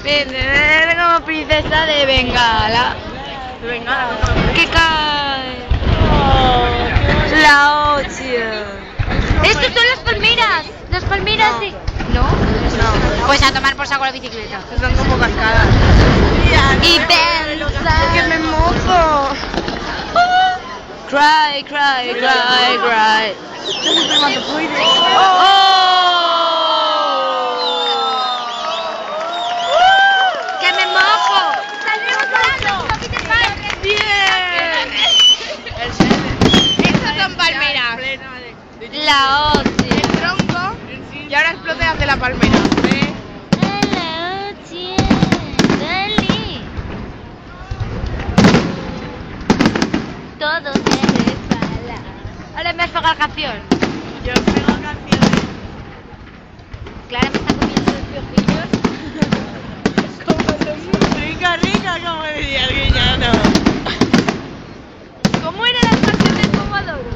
Como princesa de Bengala. De Bengala. ¿Qué cae? La ocio. Estos son las palmeras. Las palmeras No. de... ¿No? No. Pues a tomar por saco la bicicleta. Son como cascadas. Y pensa que me mojo. Cry, cry, cry, cry. Esto es un espermatozoide. ¡Que me mojo! Bien. Estas son palmeras. La hostia. El tronco y ahora explota y hace la palmera. La hostia. Dale. Todo se resbala. Ahora me has pegado canción. Yo pego canciones. Clara me está comiendo los piojillos. Rica, rica, como decía el guiñano. ¿Cómo era la canción del pomodoro?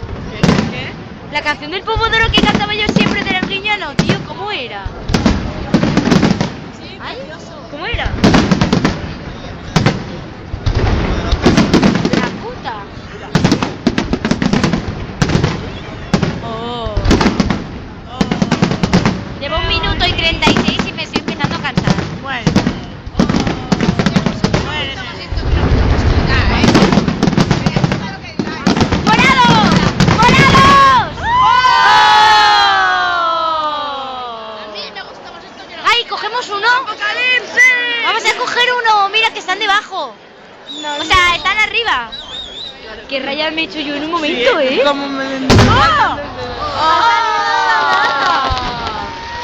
¿Qué? La canción del pomodoro que cantaba yo siempre de Arguiñano, tío, ¿cómo era? Ay, ¿cómo era? La puta. Llevo 1 minuto y 36 y me estoy empezando a cansar. Bueno. ¡Morados! ¡Morados! ¡Ay, cogemos uno! Vamos a coger uno, mira que están debajo. O sea, están arriba. Qué rayas me he hecho yo en un momento, ¿eh? Como me...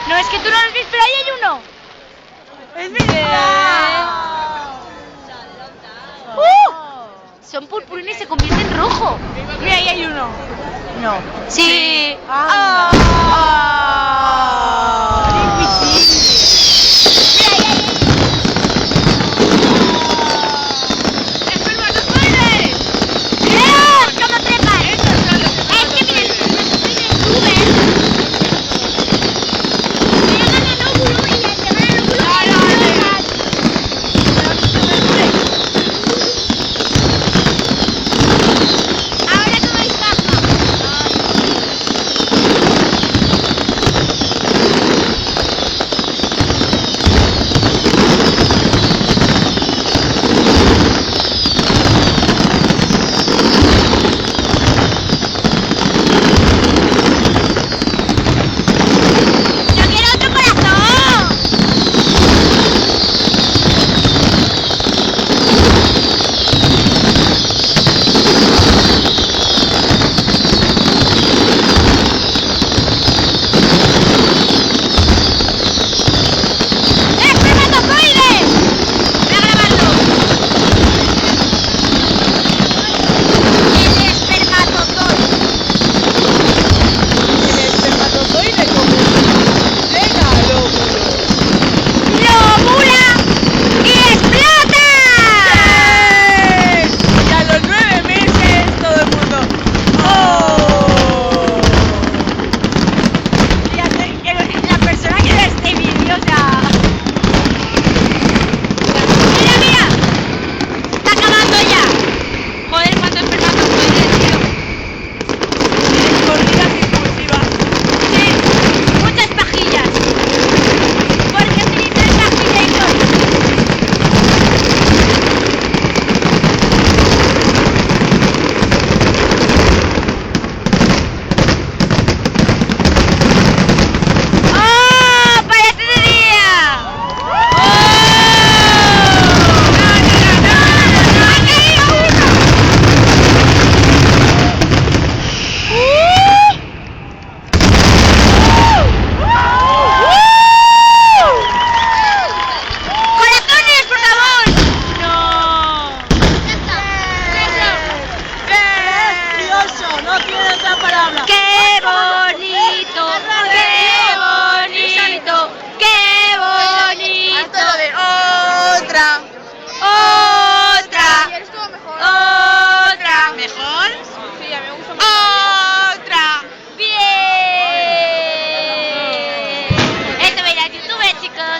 No, es que tú no lo has visto, pero ahí hay uno. Es verdad. Son purpurines y se convierte en rojo. Mira, ahí hay uno. No. Sí.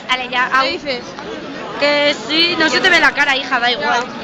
Vale, ya. ¿Qué dices? Que sí, no se te ve la cara, hija, da igual.